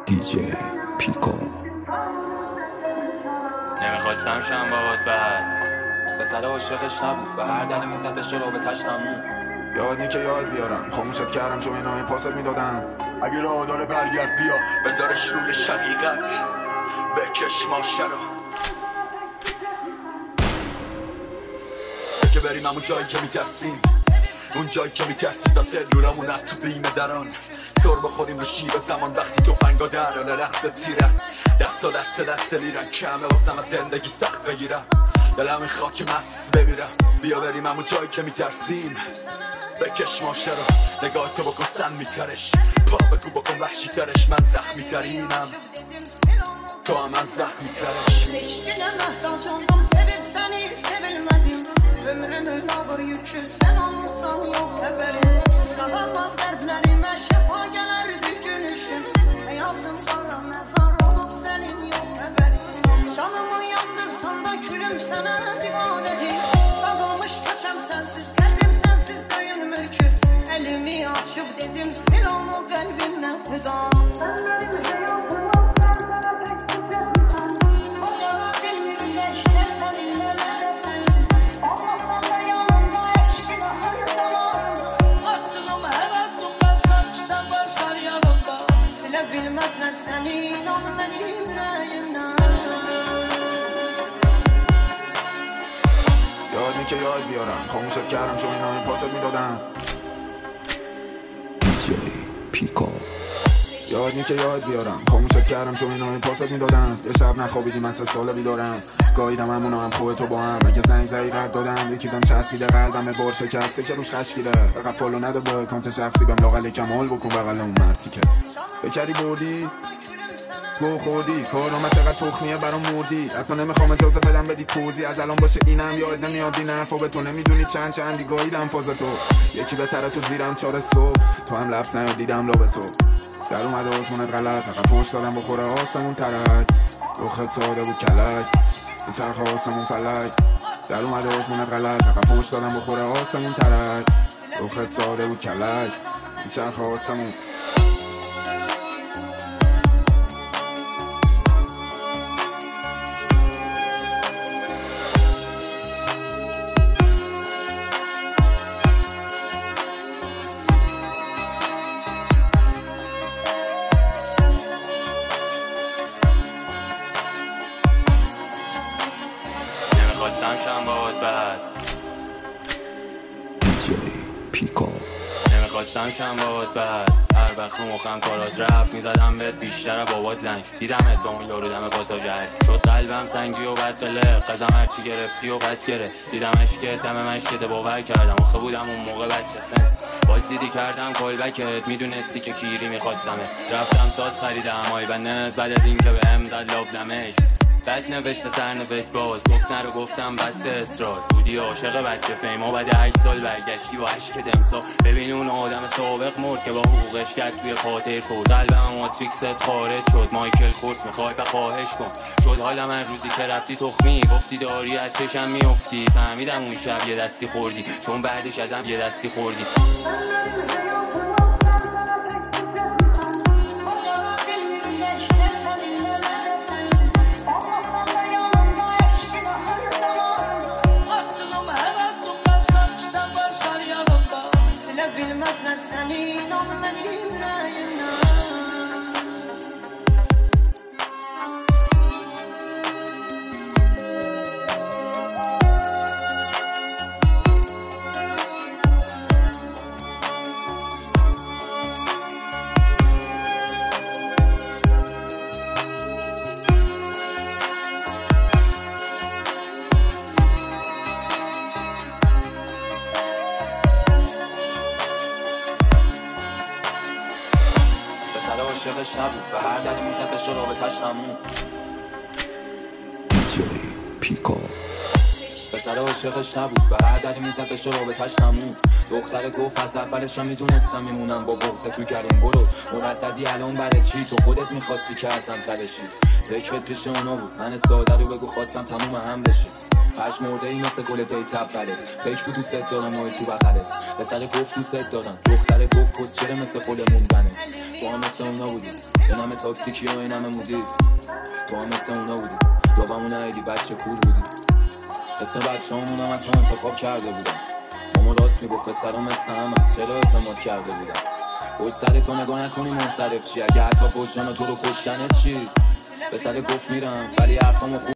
دیجی پیکو. نمیخواستم شم باهات بعد پسر عاشقش نبود و هر دلی میزد بشه رابطش نمون. یادنی که یاد بیارم خاموشت کردم چون اینامه پاست میدادم. اگه راه داره برگرد بیا بذارش روی شقیقت بکش ماشه رو که بریم همون جایی که میترسیم، اون جایی که میترسیم تا سلولامون از تو بیمه دران سر بخوریم رو شیب زمان وقتی توفنگا در حال رقص تیرن دستا دست لیرن کمه واسم از زندگی سخت بگیرم دلم این خاک مست بمیرم. بیا بریم همون جایی که میترسیم بکش ماشه رو نگاه تو بکن سن میترش پا بگو بکن وحشی ترش من زخمی ترینم تو هم من زخمی ترش. Ömrümün ağır yükü sen olmasan yok haberim. Savunmaz dertlerime şefa gelerdi gülüşün. Hayatım kara mezar olup senin yok haberin. Canımı yandırsan da külüm sana divanedir. Dağılmış kaçam sensiz kalbim sensiz köyün mülkü. Elimi açıp dedim sil onu kalbimden feda. Sen benim hayatım ol sen sana pek tüfekten. Başara bilmiyorum işte seninle nerede sensiz. Bilmezler seni inan benim yüreğimden. یادنی که یاد بیارم خاموشت کردم چون اینامه پاست میدادم. دیجی پیکو. یادنی که یاد بیارم خاموشت کردم چون اینامه پاست میدادم. یه شب نخوابیدیم از 3 سال بیدارم گاهیدم همونو هم خوبه تو با هم. اگه زنگ زایی رد دادم یکی بهم چسبیده قلبم به بار شکسته که روش خشکیده فقط فالو نده با اکانت شخصی بهم لاغل کمال بکن بغل اون مرتی که فکری بردی گو خوردی کارامت چقدر تخمیه برام مردی. حتی نمیخوام اجازه بدم بدی توضیح از الان باشه اینم یاد نمیاد این حرفا به تو نمیدونی چندی گاهیدم فاز تو یکی بهتره تو زیرم 4 صبح تو هم لفظ نیاد دیدم لابه تو در اومده آسمونت غلط فقط پشت دادم بخوره آسمون ترک روخت ساده بود کلک به چرخ آسمون فلک در اومده آسمونت غلط فقط پشت دادم بخوره آسمون ترک روخت ساده بود کلک به چرخ آسمون. نمیخواستم شم باهات بعد دیجی پیکو. نمیخواستم شم باهات بعد هر وقت رو مخم کاراز رفت میزدم بهت بیشتر بابات زنگ دیدمت با اون یارو دم پاساژر شد قلبم سنگی و بد قلق قزم هرچی گرفتی و پس گرفت دیدمش که دم مشکت باور کردم آخه بودم اون موقع بچه سن باز دیدی کردم کلبکت میدونستی که کیری میخواستمت رفتم ساز خریدم آی بندنت بعد از این که بهم زد لاب دمش بد نوشته سرنوشت باز گفت نرو گفتم بس اصرار بودی عاشق بچه فیم و بعد 8 سال برگشتی و عشقت امسا ببین اون آدم سابق مرد که با حقوقش کرد توی خاطر فوت قلبم ماتریکست خارج شد مایکل کورس میخوای به خواهش کن شد حالا من روزی که رفتی تخمی گفتی داری از چشم میافتی فهمیدم اون شب یه دستی خوردی چون بعدش ازم یه دستی خوردی. Bilmezler seni inan benim yüreğimden. عاشقش نبود و هر دلی میزد بشه رابطش نمون. دیجی پیکو. پسر عاشقش نبود و هر دلی میزد بشه رابطش نمون. دختر گفت از اولش هم میدونستم میمونم با بغض تو گرون برو مرددی الان برای چی تو خودت میخواستی که ازم سرشی فکرت پیش اونا بود من ساده رو بگو خواستم تموم هم بشی پشت مرده ای مثل گل دیت اولت فکر بود دوست دارم و تو بغلت پسر گفت دوست دارم دختر گفت کسچره مثل خل موندنت تو هم مثل اونا بودی یه نمه تاکسیکی و این همه مودی تو هم مثل اونا بودی بابامو نهیدی بچه کور بودی اسم بچه همون هم تو انتخاب کرده بودم ماما راست میگفت پسرم مثل همه چرا اعتماد کرده بودم باید سر تو نگاه نکنی منصرف چی اگه حتی پشت جان تو رو کشتنت چی پسر گفت میرم ولی حرفامو خوب